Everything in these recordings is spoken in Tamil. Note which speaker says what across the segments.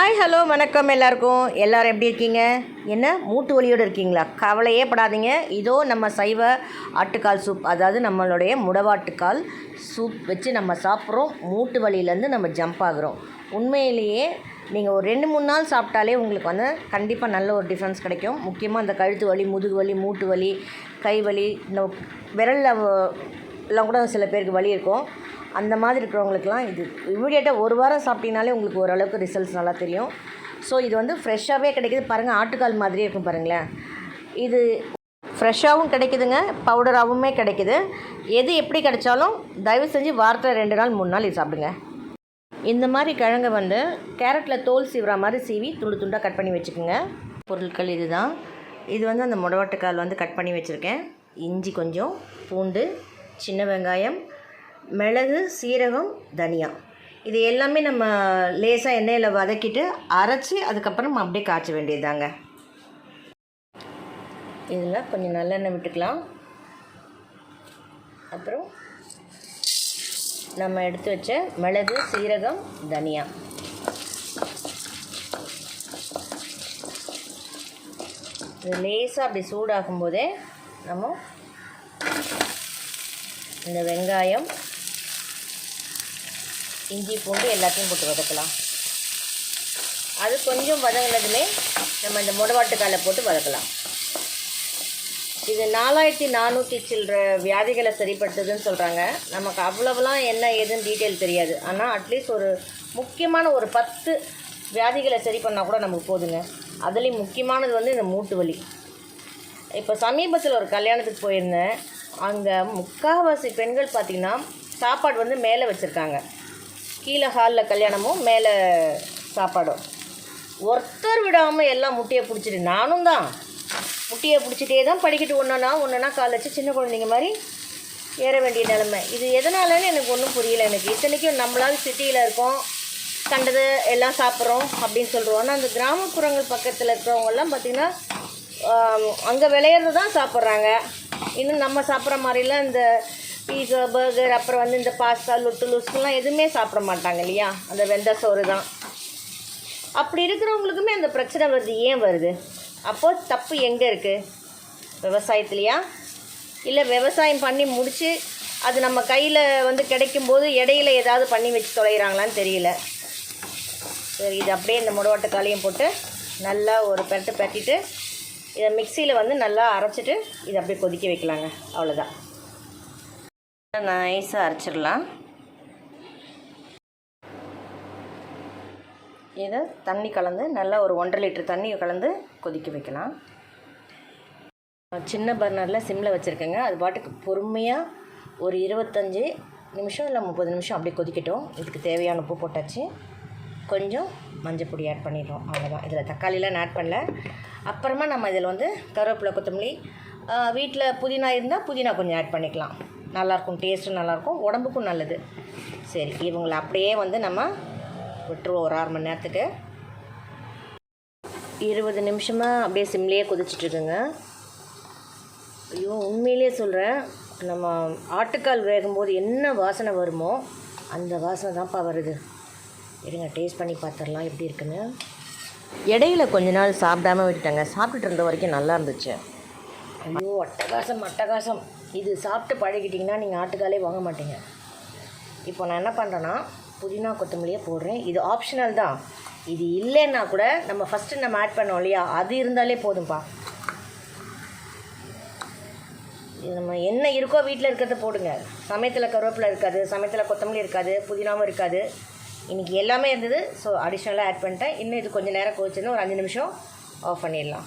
Speaker 1: ஹாய் ஹலோ வணக்கம் எல்லாருக்கும். எல்லோரும் எப்படி இருக்கீங்க? என்ன மூட்டு வலியோடு இருக்கீங்களா? கவலையே படாதீங்க. இதோ நம்ம சைவ ஆட்டுக்கால் சூப், அதாவது நம்மளுடைய முடவாட்டுக்கால் சூப் வச்சு நம்ம சாப்பிட்றோம். மூட்டு வலியிலேருந்து நம்ம ஜம்ப் ஆகுறோம். உண்மையிலேயே நீங்கள் ஒரு 2-3 நாள் சாப்பிட்டாலே உங்களுக்கு வந்து கண்டிப்பாக நல்ல ஒரு டிஃப்ரென்ஸ் கிடைக்கும். முக்கியமாக இந்த கழுத்து வலி, முதுகு வலி, மூட்டு வலி, கை வலி, இந்த விரலில் எல்லாம் கூட சில பேருக்கு வலி இருக்கும். அந்த மாதிரி இருக்கிறவங்களுக்குலாம் இது இமீடியட்டாக ஒரு வாரம் சாப்பிட்டீங்கனாலே உங்களுக்கு ஓரளவுக்கு ரிசல்ட்ஸ் நல்லா தெரியும். ஸோ இது வந்து ஃப்ரெஷ்ஷாகவே கிடைக்கிது. பாருங்கள், ஆட்டுக்கால் மாதிரியே இருக்கும் பாருங்களேன். இது ஃப்ரெஷ்ஷாகவும் கிடைக்குதுங்க, பவுடராகவுமே கிடைக்குது. எது எப்படி கிடைச்சாலும் தயவு செஞ்சு வாரத்தில் 2 நாள் 3 நாள் இது சாப்பிடுங்க. இந்த மாதிரி கிழங்கை வந்து கேரட்டில் தோல் சீவுற மாதிரி சீவி துண்டு துண்டாக கட் பண்ணி வச்சுக்கோங்க. பொருட்கள் இது தான். இது வந்து அந்த முடவாட்டுக்கால் வந்து கட் பண்ணி வச்சுருக்கேன். இஞ்சி கொஞ்சம், பூண்டு, சின்ன வெங்காயம், மிளகு, சீரகம், தனியா, இது எல்லாமே நம்ம லேசாக எண்ணெயில் வதக்கிட்டு அரைச்சி அதுக்கப்புறம் அப்படியே காய்ச்ச வேண்டியதுதாங்க. இதில் கொஞ்சம் நல்லெண்ணெய் விட்டுக்கலாம். அப்புறம் நம்ம எடுத்து வச்ச மிளகு, சீரகம், தனியா, இது லேசாக அப்படி சூடாகும் போதே நம்ம இந்த வெங்காயம், இஞ்சி, பூண்டு எல்லாத்தையும் போட்டு வதக்கலாம். அது கொஞ்சம் வதங்கினதுமே நம்ம இந்த முடவாட்டுக்காலை போட்டு வதக்கலாம். இது 4400 சில்லற வியாதிகளை சரிப்படுத்துதுன்னு சொல்கிறாங்க. நமக்கு அவ்வளவுலாம் என்ன ஏதுன்னு டீட்டெயில் தெரியாது. ஆனால் அட்லீஸ்ட் ஒரு முக்கியமான ஒரு 10 வியாதிகளை சரி பண்ணால் கூட நமக்கு போதுங்க. அதுலேயும் முக்கியமானது வந்து இந்த மூட்டு வலி. இப்போ சமீபத்தில் ஒரு கல்யாணத்துக்கு போயிருந்தேன். அங்கே முக்கால்வாசி பெண்கள் பார்த்திங்கன்னா சாப்பாடு வந்து மேலே வச்சுருக்காங்க. கீழே ஹாலில் கல்யாணமும், மேலே சாப்பாடும். ஒருத்தர் விடாமல் எல்லாம் முட்டையை பிடிச்சிட்டு, நானும் தான் முட்டையை பிடிச்சிட்டே தான் படிக்கிட்டு ஒன்றுனா கால் வச்சு சின்ன குழந்தைங்க மாதிரி ஏற வேண்டிய நிலைமை. இது எதனாலன்னு எனக்கு ஒன்றும் புரியல. எனக்கு இத்தனைக்கும் நம்மளால் சிட்டியில் இருக்கோம், கண்டது எல்லாம் சாப்பிட்றோம் அப்படின்னு சொல்கிறோம். ஆனால் அந்த கிராமப்புறங்கள் பக்கத்தில் இருக்கிறவங்கெல்லாம் பார்த்திங்கன்னா அங்கே விளையிறது தான் சாப்பிட்றாங்க. இன்னும் நம்ம சாப்பிட்ற மாதிரிலாம் இந்த பீஸா, பர்கர், அப்புறம் வந்து இந்த பாஸ்தா, லுஸ்லாம் எதுவுமே சாப்பிட மாட்டாங்க இல்லையா? அந்த வெந்த சோறு தான். அப்படி இருக்கிறவங்களுக்குமே அந்த பிரச்சனை வருது. ஏன் வருது? அப்போது தப்பு எங்கே இருக்குது? விவசாயத்துலையா? இல்லை விவசாயம் பண்ணி முடித்து அது நம்ம கையில் வந்து கிடைக்கும்போது இடையில ஏதாவது பண்ணி வச்சு தொலைகிறாங்களான்னு தெரியல. சரி, இது அப்படியே இந்த முடவாட்டுக்காலையும் போட்டு நல்லா ஒரு பெரட்டிட்டு இதை மிக்சியில் வந்து நல்லா அரைச்சிட்டு இதை அப்படியே கொதிக்க வைக்கலாங்க. அவ்வளோதான். நைஸாக அரைச்சிடலாம். இதை தண்ணி கலந்து நல்லா ஒரு 1.5 லிட்டர் தண்ணி கலந்து கொதிக்க வைக்கலாம். சின்ன பர்னரில் சிம்மில் வச்சுருக்கேங்க. அது பாட்டுக்கு பொறுமையாக ஒரு 25 நிமிஷம் இல்லை 30 நிமிஷம் அப்படியே கொதிக்கட்டும். இதுக்கு தேவையான உப்பு போட்டாச்சு. கொஞ்சம் மஞ்சள் பொடி ஆட் பண்ணிடுறோம். அவ்வளோதான். இதில் தக்காளிலாம் ஆட் பண்ணல. அப்புறமா நம்ம இதில் வந்து கருவேப்பிலை, கொத்தமல்லி, வீட்டில் புதினா இருந்தால் புதினா கொஞ்சம் ஆட் பண்ணிக்கலாம். நல்லாயிருக்கும், டேஸ்ட்டும் நல்லாயிருக்கும், உடம்புக்கும் நல்லது. சரி, இவங்களை அப்படியே வந்து நம்ம விட்டுருவோம் ஒரு 1/2 மணி நேரத்துக்கு. 20 நிமிஷமாக அப்படியே சிம்லேயே கொதிச்சிட்ருக்குங்க. ஐயோ, உண்மையிலே சொல்கிறேன், நம்ம ஆட்டுக்கால் வேகும்போது என்ன வாசனை வருமோ அந்த வாசனை தான்ப்பா வருது. இருங்க, டேஸ்ட் பண்ணி பார்த்துடலாம் எப்படி இருக்குன்னு. இடையில கொஞ்ச நாள் சாப்பிடாமல் விட்டுட்டாங்க. சாப்பிட்டுட்டு இருந்த வரைக்கும் நல்லா இருந்துச்சு. ஐயோ, அட்டகாசம். இது சாப்பிட்டு பழகிட்டிங்கன்னா நீங்கள் ஆட்டுக்காலே வாங்க மாட்டீங்க. இப்போ நான் என்ன பண்ணுறேன்னா புதினா, கொத்தமல்லியே போடுறேன். இது ஆப்ஷனல் தான். இது இல்லைன்னா கூட நம்ம ஃபஸ்ட்டு நம்ம ஆட் பண்ணோம் இல்லையா, அது இருந்தாலே போதும்ப்பா. இது நம்ம என்ன இருக்கோ வீட்டில் இருக்கிறத போடுங்க. சமயத்தில் கருவேப்பிலை இருக்காது, சமயத்தில் கொத்தமல்லி இருக்காது, புதினாவும் இருக்காது. இன்றைக்கி எல்லாமே இருந்தது. ஸோ அடிஷ்னலாக ஆட் பண்ணிட்டேன். இன்னும் இது கொஞ்சம் நேரம் கொதிச்சுன்னு ஒரு 5 நிமிஷம் ஆஃப் பண்ணிடலாம்.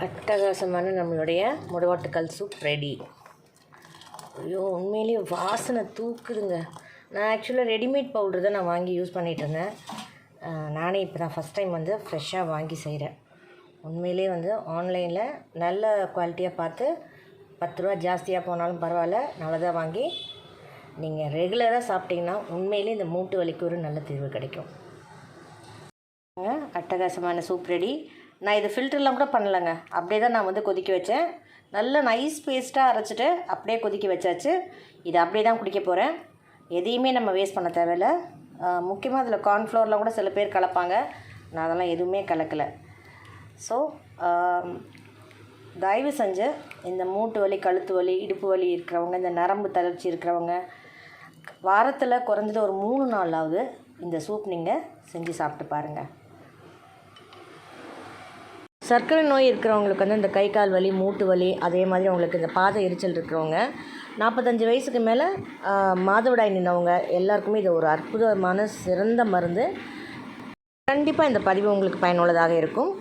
Speaker 1: அட்டகாசமான நம்மளுடைய முடவாட்டுக்கால் சூப் ரெடி. ஐயோ, உண்மையிலேயே வாசனை தூக்குதுங்க. நான் ஆக்சுவலாக ரெடிமேட் பவுடர் தான் நான் வாங்கி யூஸ் பண்ணிகிட்டு இருந்தேன். நானே இப்போ தான் ஃபஸ்ட் டைம் வந்து ஃப்ரெஷ்ஷாக வாங்கி செய்கிறேன். உண்மையிலே வந்து ஆன்லைனில் நல்ல குவாலிட்டியாக பார்த்து 10 ரூபா ஜாஸ்தியாக போனாலும் பரவாயில்ல, நல்லதாக வாங்கி நீங்கள் ரெகுலராக சாப்பிட்டிங்கன்னா உண்மையிலே இந்த மூட்டு வலிக்கு ஒரு நல்ல தீர்வு கிடைக்கும். அட்டகாசமான சூப் ரெடி. நான் இது ஃபில்டர்லாம் கூட பண்ணலைங்க. அப்படியே தான் நான் வந்து கொதிக்க வச்சேன். நல்ல நைஸ் பேஸ்ட்டாக அரைச்சிட்டு அப்படியே கொதிக்க வச்சாச்சு. இதை அப்படியே தான் குடிக்க போகிறேன். எதையுமே நம்ம வேஸ்ட் பண்ண தேவையில்லை. முக்கியமாக அதில் கார்ன்ஃப்ளவர்லாம் கூட சில பேர் கலப்பாங்க. நான் அதெல்லாம் எதுவுமே கலக்கலை. ஸோ தயவு செஞ்சு இந்த மூட்டு வலி, கழுத்து வலி, இடுப்பு வலி இருக்கிறவங்க, இந்த நரம்பு தளர்ச்சி இருக்கிறவங்க வாரத்தில் குறைஞ்சது ஒரு 3 நாளாவது இந்த சூப் நீங்கள் செஞ்சு சாப்பிட்டு பாருங்கள். சர்க்கரை நோய் இருக்கிறவங்களுக்கு வந்து இந்த கை கால் வலி, மூட்டு வலி, அதே மாதிரி அவங்களுக்கு இந்த பாத எரிச்சல் இருக்கிறவங்க, 45 வயசுக்கு மேலே மாதவிடாய் நின்றவங்க எல்லாருக்குமே இது ஒரு அற்புதமான சிறந்த மருந்து. கண்டிப்பாக இந்த பதிவு உங்களுக்கு பயனுள்ளதாக இருக்கும்.